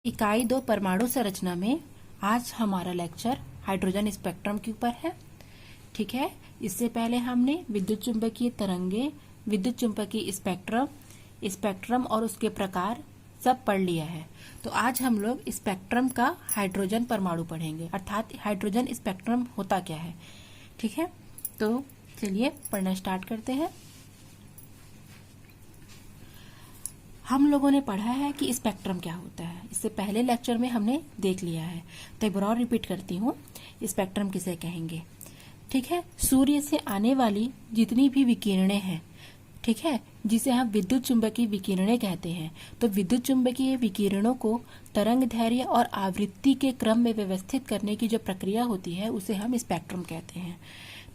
इकाई 2 परमाणु संरचना में आज हमारा लेक्चर हाइड्रोजन स्पेक्ट्रम के ऊपर है। ठीक है, इससे पहले हमने विद्युत चुंबकीय तरंगे, विद्युत चुंबकीय स्पेक्ट्रम और उसके प्रकार सब पढ़ लिया है। तो आज हम लोग स्पेक्ट्रम का हाइड्रोजन परमाणु पढ़ेंगे, अर्थात हाइड्रोजन स्पेक्ट्रम होता क्या है। ठीक है, तो चलिए पढ़ना स्टार्ट करते हैं। हम लोगों ने पढ़ा है कि स्पेक्ट्रम क्या होता है, इससे पहले लेक्चर में हमने देख लिया है। तो एक बार और रिपीट करती हूँ, स्पेक्ट्रम किसे कहेंगे। ठीक है, सूर्य से आने वाली जितनी भी विकिरणें हैं, ठीक है, जिसे हम विद्युत चुंबकीय विकिरणें कहते हैं, तो विद्युत चुंबकीय विकिरणों को तरंग दैर्घ्य और आवृत्ति के क्रम में व्यवस्थित करने की जो प्रक्रिया होती है उसे हम स्पेक्ट्रम कहते हैं।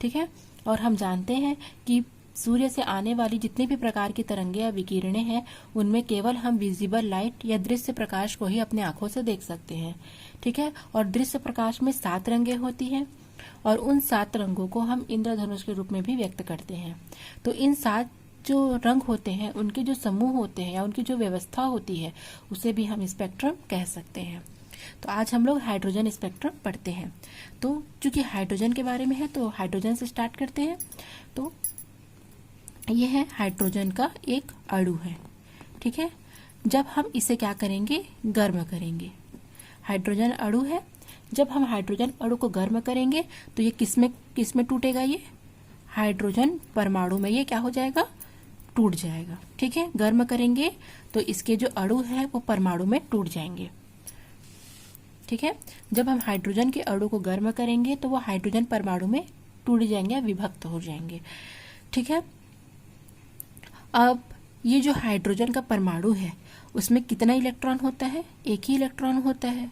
ठीक है, और हम जानते हैं कि सूर्य से आने वाली जितनी भी प्रकार की तरंगें या विकिरणें हैं उनमें केवल हम विजिबल लाइट या दृश्य प्रकाश को ही अपने आंखों से देख सकते हैं। ठीक है, और दृश्य प्रकाश में 7 रंगें होती हैं और उन 7 रंगों को हम इंद्रधनुष के रूप में भी व्यक्त करते हैं। तो इन 7 जो रंग होते हैं उनके जो समूह होते हैं या उनकी जो व्यवस्था होती है उसे भी हम स्पेक्ट्रम कह सकते हैं। तो आज हम लोग हाइड्रोजन स्पेक्ट्रम पढ़ते हैं। तो चूंकि हाइड्रोजन के बारे में है तो हाइड्रोजन से स्टार्ट करते हैं। तो यह है हाइड्रोजन का एक अणु है। ठीक है, जब हम इसे क्या करेंगे, गर्म करेंगे। हाइड्रोजन अणु है, जब हम हाइड्रोजन अणु को गर्म करेंगे तो ये किसमें टूटेगा, ये हाइड्रोजन परमाणु में ये क्या हो जाएगा, टूट जाएगा। ठीक है, गर्म करेंगे तो इसके जो अणु है वो परमाणु में टूट जाएंगे। ठीक है, जब हम हाइड्रोजन के अणु को गर्म करेंगे तो वो हाइड्रोजन परमाणु में टूट जाएंगे, विभक्त हो जाएंगे। ठीक है, अब ये जो हाइड्रोजन का परमाणु है उसमें कितना इलेक्ट्रॉन होता है, एक ही इलेक्ट्रॉन होता है।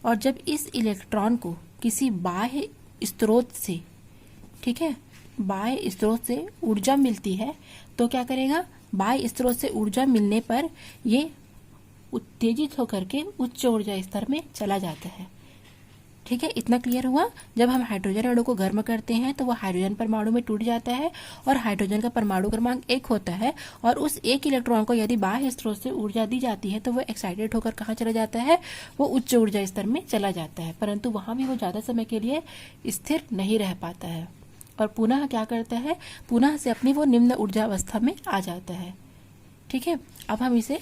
और जब इस इलेक्ट्रॉन को किसी बाह्य स्रोत से, ठीक है, बाह्य स्रोत से ऊर्जा मिलती है तो क्या करेगा, बाह्य स्रोत से ऊर्जा मिलने पर ये उत्तेजित होकर के उच्च ऊर्जा स्तर में चला जाता है। ठीक है, इतना क्लियर हुआ। जब हम हाइड्रोजन अणु को गर्म करते हैं तो वो हाइड्रोजन परमाणु में टूट जाता है और हाइड्रोजन का परमाणु क्रमांक 1 होता है और उस एक इलेक्ट्रॉन को यदि बाह्य स्रोत से ऊर्जा दी जाती है तो वो एक्साइटेड होकर कहाँ चला जाता है, वो उच्च ऊर्जा स्तर में चला जाता है, परंतु वहां भी वो ज्यादा समय के लिए स्थिर नहीं रह पाता है और पुनः क्या करता है, पुनः से अपनी वो निम्न ऊर्जा अवस्था में आ जाता है। ठीक है, अब हम इसे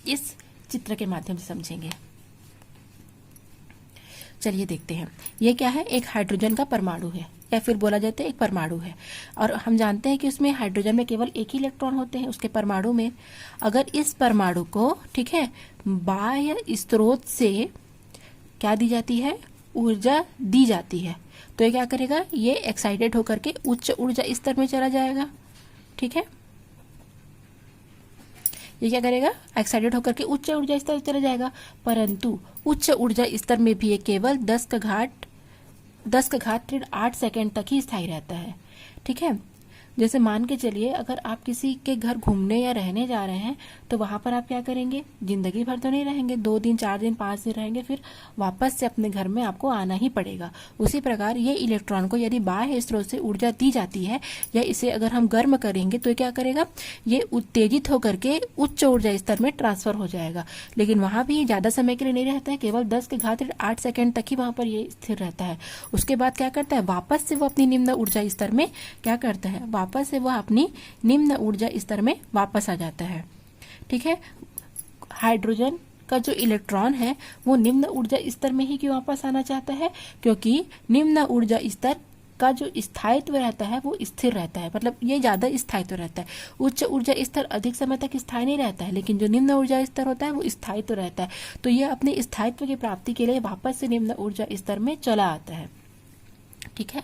इस चित्र के माध्यम से समझेंगे। चलिए देखते हैं, ये क्या है, एक हाइड्रोजन का परमाणु है या फिर बोला जाता है एक परमाणु है। और हम जानते हैं कि उसमें हाइड्रोजन में केवल एक ही इलेक्ट्रॉन होते हैं उसके परमाणु में। अगर इस परमाणु को, ठीक है, बाह्य स्रोत से क्या दी जाती है, ऊर्जा दी जाती है, तो ये क्या करेगा, ये एक्साइटेड होकर के उच्च ऊर्जा स्तर में चला जाएगा। ठीक है, ये क्या करेगा, एक्साइटेड होकर के उच्च ऊर्जा स्तर चला जाएगा, परंतु उच्च ऊर्जा स्तर में भी ये केवल 10 का घात 8 सेकेंड तक ही स्थायी रहता है। ठीक है, जैसे मान के चलिए अगर आप किसी के घर घूमने या रहने जा रहे हैं तो वहां पर आप क्या करेंगे, जिंदगी भर तो नहीं रहेंगे, 2 दिन 4 दिन 5 दिन रहेंगे, फिर वापस से अपने घर में आपको आना ही पड़ेगा। उसी प्रकार ये इलेक्ट्रॉन को यदि बाह्य स्रोत से ऊर्जा दी जाती है या इसे अगर हम गर्म करेंगे तो क्या करेगा, ये उत्तेजित होकर के उच्च ऊर्जा स्तर में ट्रांसफर हो जाएगा, लेकिन वहां भी ज्यादा समय के लिए नहीं रहता है, केवल 10 के घात 8 सेकेंड तक ही वहां पर ये स्थिर रहता है। उसके बाद क्या करता है, वापस से वो अपनी निम्न ऊर्जा स्तर में क्या करता है, वापस से वह अपनी निम्न ऊर्जा स्तर में वापस आ जाता है। ठीक है, हाइड्रोजन का जो इलेक्ट्रॉन है वो निम्न ऊर्जा स्तर में ही क्यों वापस आना चाहता है, क्योंकि निम्न ऊर्जा स्तर का जो स्थायित्व रहता है वो स्थिर रहता है, मतलब ये ज्यादा स्थायित्व रहता है। उच्च ऊर्जा स्तर अधिक समय तक स्थायी नहीं रहता है, लेकिन जो निम्न ऊर्जा स्तर होता है वो स्थायित्व रहता है। तो ये अपने स्थायित्व की प्राप्ति के लिए वापस से निम्न ऊर्जा स्तर में चला आता है। ठीक है,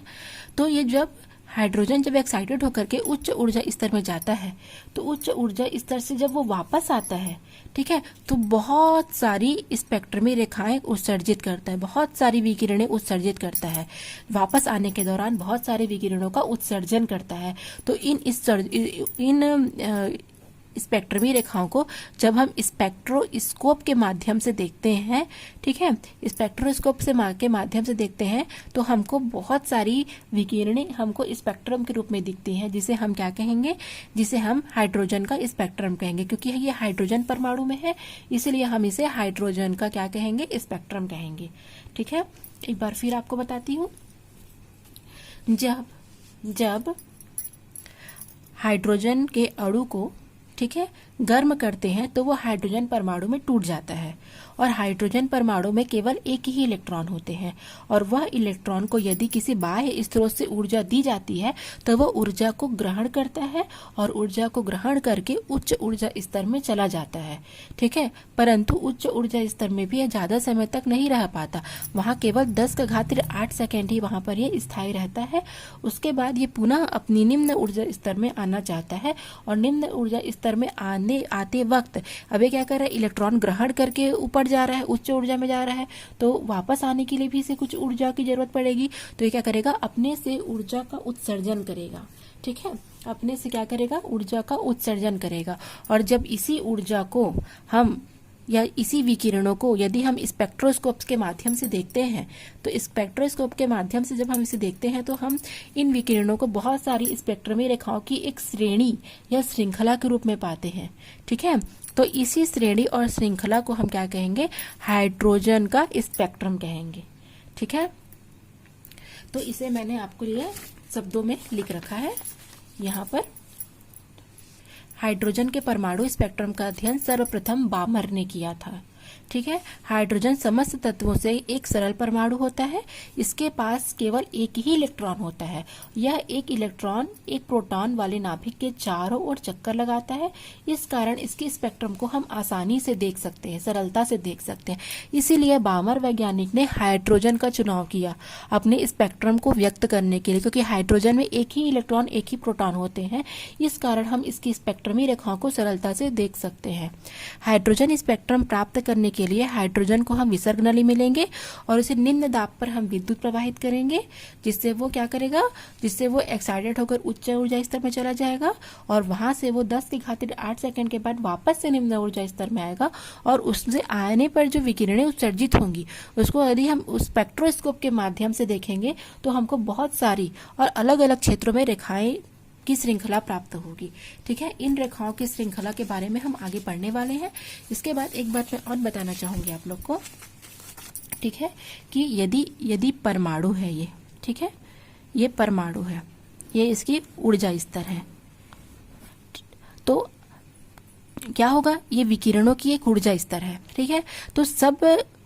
तो ये जब हाइड्रोजन जब एक्साइटेड होकर के उच्च ऊर्जा स्तर में जाता है तो उच्च ऊर्जा स्तर से जब वो वापस आता है, ठीक है, तो बहुत सारी स्पेक्ट्रमी रेखाएं उत्सर्जित करता है, बहुत सारी विकिरणें उत्सर्जित करता है। वापस आने के दौरान बहुत सारे विकिरणों का उत्सर्जन करता है। तो इन स्पेक्ट्रमी रेखाओं को जब हम स्पेक्ट्रोस्कोप के माध्यम से देखते हैं, ठीक है, स्पेक्ट्रोस्कोप के माध्यम से देखते हैं तो हमको बहुत सारी विकिरणें हमको स्पेक्ट्रम के रूप में दिखती हैं, जिसे हम क्या कहेंगे, जिसे हम हाइड्रोजन का स्पेक्ट्रम कहेंगे। क्योंकि ये हाइड्रोजन परमाणु में है, इसलिए हम इसे हाइड्रोजन का क्या कहेंगे, स्पेक्ट्रम कहेंगे। ठीक है, एक बार फिर आपको बताती हूँ। जब हाइड्रोजन के अणु को, ठीक है, गर्म करते हैं तो वो हाइड्रोजन परमाणु में टूट जाता है और हाइड्रोजन परमाणु में केवल एक ही इलेक्ट्रॉन होते हैं और वह इलेक्ट्रॉन को यदि किसी बाह्य स्रोत से ऊर्जा दी जाती है तो वह ऊर्जा को ग्रहण करता है और ऊर्जा को ग्रहण करके उच्च ऊर्जा स्तर में चला जाता है। ठीक है, परंतु उच्च ऊर्जा स्तर में भी यह ज्यादा समय तक नहीं रह पाता, वहां केवल 10⁸ सेकेंड ही वहां पर यह स्थायी रहता है। उसके बाद ये पुनः अपनी निम्न ऊर्जा स्तर में आना चाहता है और निम्न ऊर्जा स्तर में आते वक्त अब ये क्या कर रहा है, इलेक्ट्रॉन ग्रहण करके ऊपर जा रहा है, उच्च ऊर्जा में जा रहा है, तो वापस आने के लिए भी इसे कुछ ऊर्जा की जरूरत पड़ेगी। तो ये क्या करेगा, अपने से ऊर्जा का उत्सर्जन करेगा। ठीक है, अपने से क्या करेगा, ऊर्जा का उत्सर्जन करेगा। और जब इसी ऊर्जा को हम या इसी विकिरणों को यदि हम स्पेक्ट्रोस्कोप के माध्यम से देखते हैं तो स्पेक्ट्रोस्कोप के माध्यम से जब हम इसे देखते हैं तो हम इन विकिरणों को बहुत सारी स्पेक्ट्रमी रेखाओं की एक श्रेणी या श्रृंखला के रूप में पाते हैं। ठीक है, तो इसी श्रेणी और श्रृंखला को हम क्या कहेंगे, हाइड्रोजन का स्पेक्ट्रम कहेंगे। ठीक है, तो इसे मैंने आपको लिए शब्दों में लिख रखा है यहाँ पर। हाइड्रोजन के परमाणु स्पेक्ट्रम का अध्ययन सर्वप्रथम बामर ने किया था। ठीक है, हाइड्रोजन समस्त तत्वों से एक सरल परमाणु होता है, इसके पास केवल एक ही इलेक्ट्रॉन होता है। यह एक इलेक्ट्रॉन एक प्रोटॉन वाले नाभिक के चारों ओर चक्कर लगाता है, इस कारण इसके स्पेक्ट्रम को हम आसानी से देख सकते हैं, सरलता से देख सकते हैं। इसीलिए बामर वैज्ञानिक ने हाइड्रोजन का चुनाव किया अपने स्पेक्ट्रम को व्यक्त करने के लिए, क्योंकि हाइड्रोजन में एक ही इलेक्ट्रॉन एक ही प्रोटॉन होते हैं, इस कारण हम इसकी स्पेक्ट्रमी रेखाओं को सरलता से देख सकते हैं। हाइड्रोजन स्पेक्ट्रम प्राप्त करने के लिए हाइड्रोजन को हम विसर्ग नली में लेंगे और उसे निम्न दाब पर हम विद्युत प्रवाहित करेंगे, जिससे वो क्या करेगा, जिससे वो एक्साइटेड होकर उच्च ऊर्जा स्तर में चला जाएगा और वहां से वो 10⁸ सेकेंड के बाद वापस से निम्न ऊर्जा स्तर में आएगा और उससे आने पर जो विकिरणें उत्सर्जित होंगी उसको यदि हम उस स्पेक्ट्रोस्कोप के माध्यम से देखेंगे तो हमको बहुत सारी और अलग अलग क्षेत्रों में रेखाएं की श्रृंखला प्राप्त होगी। ठीक है, इन रेखाओं की श्रृंखला के बारे में हम आगे पढ़ने वाले हैं। इसके बाद एक बात मैं और बताना चाहूंगी आप लोग को, ठीक है, कि यदि परमाणु है ये, ठीक है, ये परमाणु है, ये इसकी ऊर्जा स्तर है, तो क्या होगा, ये विकिरणों की एक ऊर्जा स्तर है। ठीक है, तो सब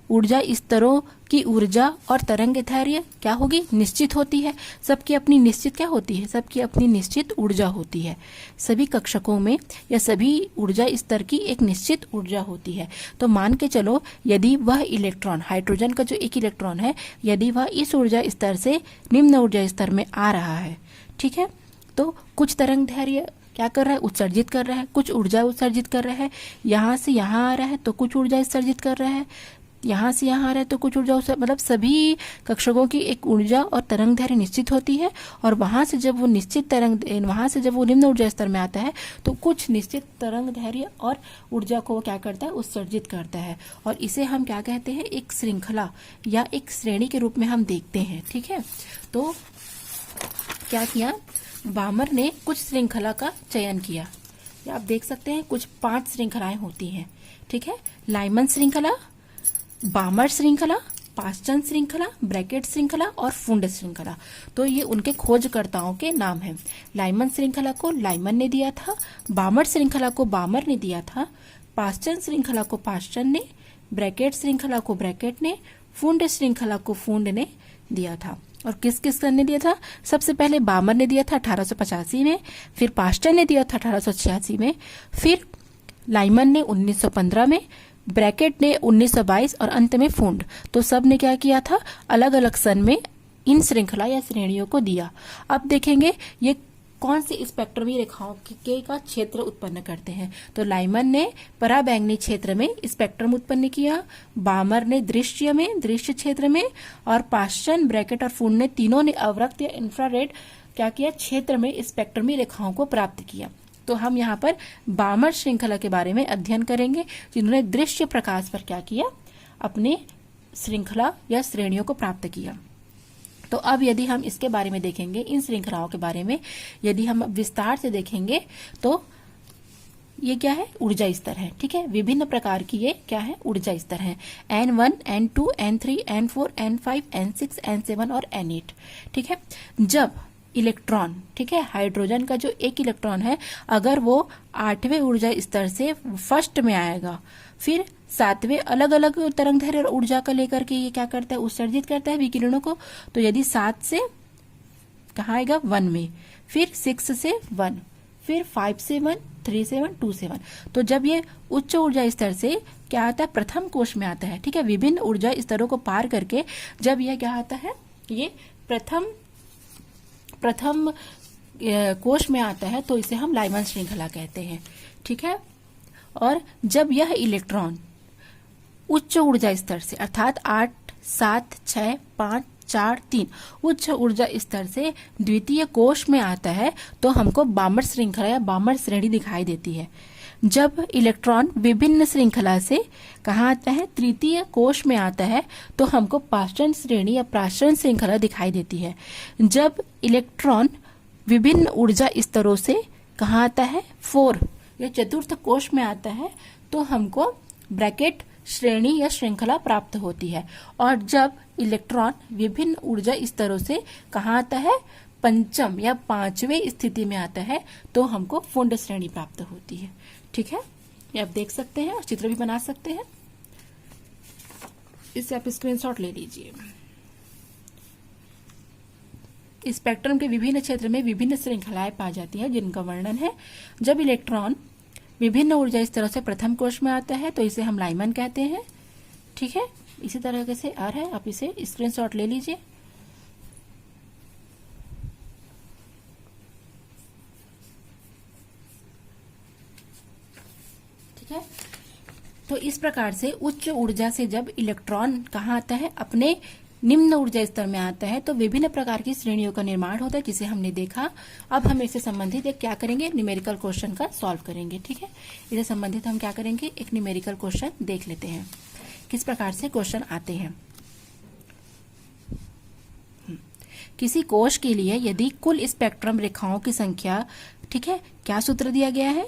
ऊर्जा स्तरों की ऊर्जा और तरंग दैर्घ्य क्या होगी, निश्चित होती है। सबकी अपनी निश्चित क्या होती है, सबकी अपनी निश्चित ऊर्जा होती है। सभी कक्षकों में या सभी ऊर्जा स्तर की एक निश्चित ऊर्जा होती है। तो मान के चलो यदि वह इलेक्ट्रॉन, हाइड्रोजन का जो एक इलेक्ट्रॉन है, यदि वह इस ऊर्जा स्तर से निम्न ऊर्जा स्तर में आ रहा है, ठीक है, तो कुछ तरंग दैर्घ्य क्या कर रहा है, उत्सर्जित कर रहा है, कुछ ऊर्जा उत्सर्जित कर रहा है, यहाँ से यहाँ आ रहा है तो कुछ ऊर्जा उत्सर्जित कर रहा है, यहाँ से यहाँ आ रहा है तो कुछ ऊर्जा, मतलब सभी कक्षकों की एक ऊर्जा और तरंग दैर्घ्य निश्चित होती है और वहां से जब वो निम्न ऊर्जा स्तर में आता है तो कुछ निश्चित तरंग दैर्घ्य और ऊर्जा को क्या करता है, उत्सर्जित करता है और इसे हम क्या कहते हैं, एक श्रृंखला या एक श्रेणी के रूप में हम देखते हैं। ठीक है, तो क्या किया, बामर ने कुछ श्रृंखला का चयन किया। आप देख सकते हैं कुछ 5 श्रृंखलाएं होती हैं। ठीक है, लाइमन श्रृंखला, बामर श्रृंखला, पास्चन श्रृंखला, ब्रैकेट श्रृंखला और फुंड श्रृंखला। तो ये उनके खोजकर्ताओं के नाम हैं। लाइमन श्रृंखला को लाइमन ने दिया था, बामर श्रृंखला को बामर ने दिया था, पास्चन श्रृंखला को पास्चन ने, ब्रैकेट श्रृंखला को ब्रैकेट ने, फुंड श्रृंखला को फुंड ने दिया था। और किस किस ने दिया था, सबसे पहले बामर ने दिया था 1885 में, फिर पास्चन ने दिया था 1886 में, फिर लाइमन ने 1915 में, ब्रैकेट ने 1922 और अंत में फुंड। तो सब ने क्या किया था, अलग अलग सन में इन श्रृंखला या श्रेणियों को दिया। अब देखेंगे ये कौन सी स्पेक्ट्रमी रेखाओं के का क्षेत्र उत्पन्न करते हैं। तो लाइमन ने पराबैंगनी क्षेत्र में स्पेक्ट्रम उत्पन्न किया, बामर ने दृश्य क्षेत्र में और पास्चन, ब्रैकेट और फुंड ने तीनों ने अवरक्त या इंफ्रारेड क्या किया, क्षेत्र में स्पेक्ट्रमी रेखाओं को प्राप्त किया। तो हम यहाँ पर बामर श्रृंखला के बारे में अध्ययन करेंगे, जिन्होंने दृश्य प्रकाश पर क्या किया, अपने श्रृंखला या श्रेणियों को प्राप्त किया। तो अब यदि हम इसके बारे में देखेंगे, इन श्रृंखलाओं के बारे में यदि हम विस्तार से देखेंगे तो ये क्या है, ऊर्जा स्तर है। ठीक है, विभिन्न प्रकार की ये क्या है, ऊर्जा स्तर है। N1, N2, N3, N4, N5, N6, N7 और N8। ठीक है, जब इलेक्ट्रॉन, ठीक है, हाइड्रोजन का जो एक इलेक्ट्रॉन है, अगर वो 8वें ऊर्जा स्तर से फर्स्ट में आएगा, फिर 7वें अलग अलग तरंग दैर्घ्य और ऊर्जा का लेकर के ये क्या करता है, उत्सर्जित करता है विकिरणों को। तो यदि 7 से कहाँ आएगा, 1 में, फिर 6 से 1, फिर 5 से 1, 3 से 1, 2 से 1। तो जब ये उच्च ऊर्जा स्तर से क्या आता है, प्रथम कोश में आता है। ठीक है, विभिन्न ऊर्जा स्तरों को पार करके जब यह क्या आता है, ये प्रथम कोश में आता है, तो इसे हम लाइमन श्रृंखला कहते हैं। ठीक है, और जब यह इलेक्ट्रॉन उच्च ऊर्जा स्तर से अर्थात 8, 7, 6, 5, 4, 3 उच्च ऊर्जा स्तर से द्वितीय कोश में आता है, तो हमको बामर श्रृंखला या बामर श्रेणी दिखाई देती है। जब इलेक्ट्रॉन विभिन्न श्रृंखला से कहाँ आता है, तृतीय कोश में आता है, तो हमको पाषाण श्रेणी या पाषाण श्रृंखला दिखाई देती है। जब इलेक्ट्रॉन विभिन्न ऊर्जा स्तरों से कहाँ आता है, 4 या चतुर्थ कोश में आता है, तो हमको ब्रैकेट श्रेणी या श्रृंखला प्राप्त होती है। और जब इलेक्ट्रॉन विभिन्न ऊर्जा स्तरों से कहाँ आता है, पंचम या 5वें स्थिति में आता है, तो हमको फुंड श्रेणी प्राप्त होती है। ठीक है, ये आप देख सकते हैं और चित्र भी बना सकते हैं। इससे आप स्क्रीनशॉट ले लीजिए। स्पेक्ट्रम के विभिन्न क्षेत्र में विभिन्न श्रृंखलाएं पाई जाती हैं, जिनका वर्णन है। जब इलेक्ट्रॉन विभिन्न ऊर्जा स्तरों से प्रथम कोश में आता है, तो इसे हम लाइमन कहते हैं। ठीक है, इसी तरह से आ रहा है, आप इसे स्क्रीनशॉट ले लीजिए। ठीक है, तो इस प्रकार से उच्च ऊर्जा से जब इलेक्ट्रॉन कहाँ आता है, अपने निम्न ऊर्जा स्तर में आता है, तो विभिन्न प्रकार की श्रेणियों का निर्माण होता है, जिसे हमने देखा। अब हम इससे संबंधित एक क्या करेंगे, न्यूमेरिकल क्वेश्चन का सॉल्व करेंगे। ठीक है, इससे संबंधित हम क्या करेंगे, एक न्यूमेरिकल क्वेश्चन देख लेते हैं, किस प्रकार से क्वेश्चन आते हैं। किसी कोश के लिए यदि कुल स्पेक्ट्रम रेखाओं की संख्या, ठीक है, क्या सूत्र दिया गया है,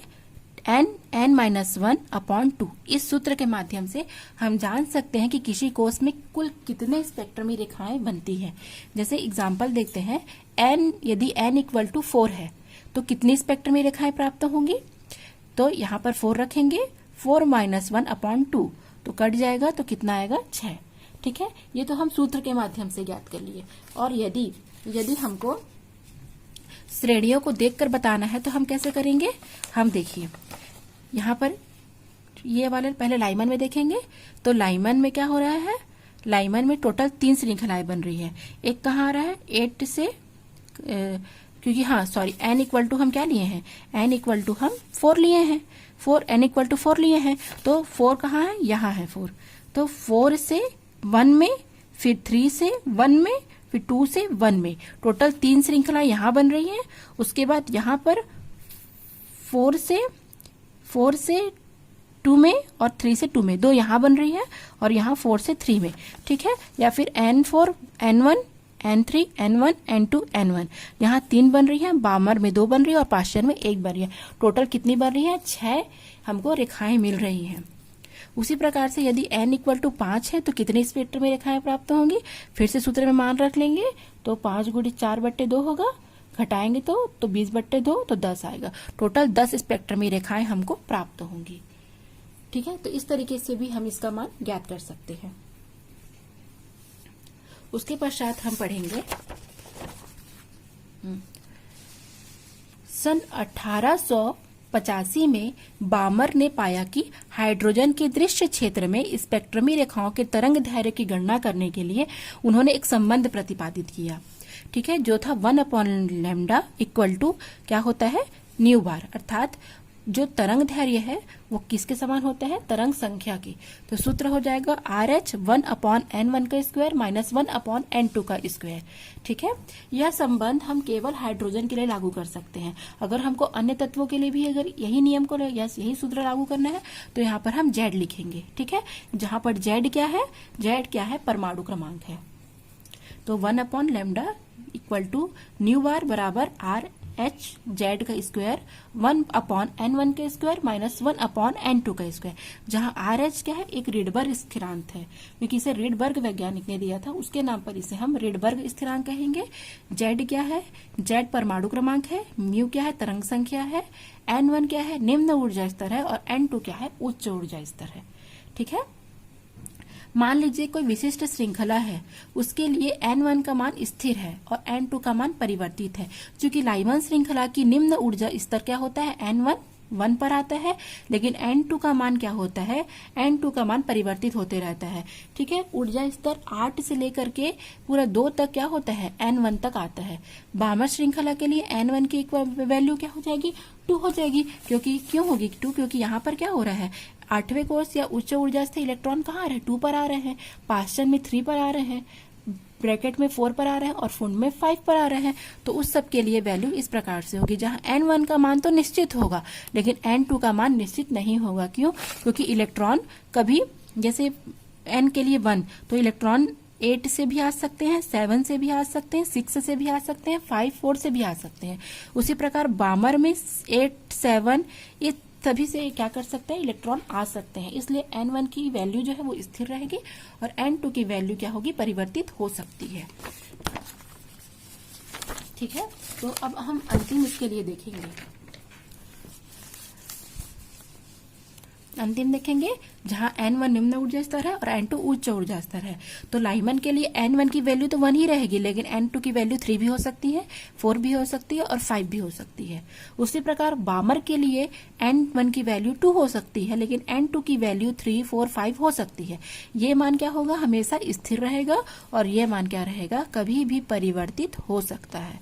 n-1/2। इस सूत्र के माध्यम से हम जान सकते हैं कि किसी कोश में कुल कितने स्पेक्ट्रमी रेखाएं बनती है। जैसे एग्जांपल देखते हैं, यदि n = 4 है, तो कितनी स्पेक्ट्रमी रेखाएं प्राप्त होंगी। तो यहाँ पर 4 रखेंगे, 4 - 1/2, तो कट जाएगा, तो कितना आएगा, 6। ठीक है, ये तो हम सूत्र के माध्यम से ज्ञात कर लिए। और यदि हमको श्रेणियों को देखकर बताना है, तो हम कैसे करेंगे, हम देखिए यहाँ पर ये वाले पहले लाइमन में देखेंगे। तो लाइमन में क्या हो रहा है, लाइमन में टोटल 3 श्रृंखलाएं बन रही है। एक कहाँ आ रहा है, 8 से, क्योंकि हाँ सॉरी, n = हम क्या लिए हैं, n = हम 4 लिए हैं, n = 4 लिए हैं। तो 4 कहाँ है, यहाँ है 4। तो 4 से 1 में, फिर 3 से 1 में, फिर 2 से 1 में, टोटल 3 श्रृंखला यहाँ बन रही हैं। उसके बाद यहाँ पर 4 से 2 में और 3 से 2 में 2 यहाँ बन रही है, और यहाँ 4 से 3 में। ठीक है, या फिर N4, N1, N3, N1, N2, N1, यहाँ 3 बन रही है, बामर में 2 बन रही है और पाश्चर में 1 बन रही है। टोटल कितनी बन रही है, 6 हमको रेखाएं मिल रही हैं। उसी प्रकार से यदि n = 5 है, तो कितनी स्पेक्ट्रम में रेखाएं प्राप्त होंगी, फिर से सूत्र में मान रख लेंगे। तो 5 × 4/2 होगा, घटाएंगे तो 20/2, तो 10 आएगा। टोटल 10 स्पेक्ट्रम में रेखाएं हमको प्राप्त होंगी। ठीक है, तो इस तरीके से भी हम इसका मान ज्ञात कर सकते हैं। उसके पश्चात हम पढ़ेंगे सन 1885 में बामर ने पाया कि हाइड्रोजन के दृश्य क्षेत्र में स्पेक्ट्रमी रेखाओं के तरंग दैर्घ्य की गणना करने के लिए उन्होंने एक संबंध प्रतिपादित किया। ठीक है, जो था 1/λ = क्या होता है, न्यू बार, अर्थात जो तरंग दैर्घ्य है वो किसके समान होता है, तरंग संख्या की। तो सूत्र हो जाएगा RH 1/n1 का स्क्वायर माइनस 1/n2 का स्क्वायर। ठीक है, यह संबंध हम केवल हाइड्रोजन के लिए लागू कर सकते हैं। अगर हमको अन्य तत्वों के लिए भी अगर यही नियम को या यही सूत्र लागू करना है तो यहाँ पर हम Z लिखेंगे। ठीक है, जहां पर Z क्या है, Z क्या है, परमाणु क्रमांक है। तो 1/λ इक्वल टू न्यू बार बराबर RH Z का स्क्वायर 1/n1 का स्क्वायर माइनस 1/n2 का स्क्वायर, जहां RH क्या है, एक रिडबर्ग स्थिरांक है, क्योंकि इसे रिडबर्ग वैज्ञानिक ने दिया था, उसके नाम पर इसे हम रिडबर्ग स्थिरांक कहेंगे। Z क्या है, Z परमाणु क्रमांक है, म्यू क्या है, तरंग संख्या है, N1 क्या है, निम्न ऊर्जा स्तर है, और N2 क्या है, उच्च ऊर्जा स्तर है। ठीक है, मान लीजिए कोई विशिष्ट श्रृंखला है, उसके लिए N1 का मान स्थिर है और N2 का मान परिवर्तित है। चूंकि लाइमन श्रृंखला की निम्न ऊर्जा स्तर क्या होता है, N1 1 पर आता है, लेकिन N2 का मान क्या होता है, N2 का मान परिवर्तित होते रहता है। ठीक है, ऊर्जा स्तर 8 से लेकर के पूरा 2 तक क्या होता है, N1 तक आता है। बामर श्रृंखला के लिए N1 की वैल्यू क्या हो जाएगी, 2 हो जाएगी। क्यों होगी 2, क्योंकि यहाँ पर क्या हो रहा है, 8वें कोर्स या उच्च ऊर्जा स्तर इलेक्ट्रॉन कहाँ आ रहे हैं, 2 पर आ रहे हैं, पाश्चन में 3 पर आ रहे हैं, ब्रैकेट में 4 पर आ रहे हैं और फुंड में 5 पर आ रहे हैं। तो उस सब के लिए वैल्यू इस प्रकार से होगी, जहां N1 का मान तो निश्चित होगा लेकिन N2 का मान निश्चित नहीं होगा। क्यों, क्योंकि इलेक्ट्रॉन कभी, जैसे N के लिए 1, तो इलेक्ट्रॉन 8 से भी आ सकते हैं, 7 से भी आ सकते हैं, 6 से भी आ सकते हैं, 5 4 से भी आ सकते हैं। उसी प्रकार बामर में 8 7 ये सभी से क्या कर सकते हैं, इलेक्ट्रॉन आ सकते हैं। इसलिए N1 की वैल्यू जो है वो स्थिर रहेगी और N2 की वैल्यू क्या होगी, परिवर्तित हो सकती है। ठीक है, तो अब हम अंतिम इसके लिए देखेंगे, अंतिम देखेंगे जहां N1 निम्न ऊर्जा स्तर है और N2 उच्च ऊर्जा स्तर है। तो लाइमन के लिए N1 की वैल्यू तो 1 ही रहेगी, लेकिन N2 की वैल्यू 3 भी हो सकती है, 4 भी हो सकती है और 5 भी हो सकती है। उसी प्रकार बामर के लिए N1 की वैल्यू 2 हो सकती है, लेकिन N2 की वैल्यू 3 4 5 हो सकती है। ये मान क्या होगा, हमेशा स्थिर रहेगा और ये मान क्या रहेगा, कभी भी परिवर्तित हो सकता है।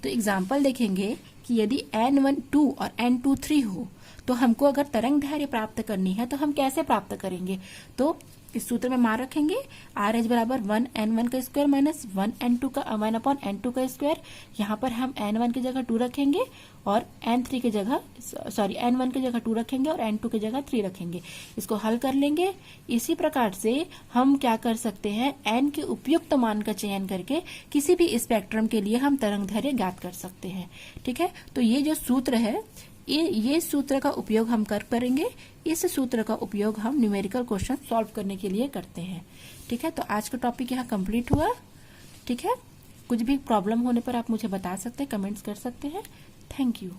तो एग्जाम्पल देखेंगे कि यदि N1 2 और N2 3 हो तो हमको अगर तरंग दैर्घ्य प्राप्त करनी है तो हम कैसे प्राप्त करेंगे। तो इस सूत्र में मान रखेंगे RH बराबर 1/n1 का स्क्वायर माइनस 1/n2 का स्क्वायर। यहाँ पर हम N1 की जगह 2 रखेंगे और N3 की जगह N1 की जगह 2 रखेंगे और N2 की जगह 3 रखेंगे। इसको हल कर लेंगे। इसी प्रकार से हम क्या कर सकते हैं, N के उपयुक्त मान का चयन करके किसी भी स्पेक्ट्रम के लिए हम तरंग दैर्घ्य ज्ञात कर सकते हैं। ठीक है, तो ये जो सूत्र है, ये सूत्र का उपयोग हम करेंगे। इस सूत्र का उपयोग हम न्यूमेरिकल क्वेश्चन सॉल्व करने के लिए करते हैं। ठीक है, तो आज का टॉपिक यहाँ कंप्लीट हुआ। ठीक है, कुछ भी प्रॉब्लम होने पर आप मुझे बता सकते हैं, कमेंट्स कर सकते हैं। Thank you.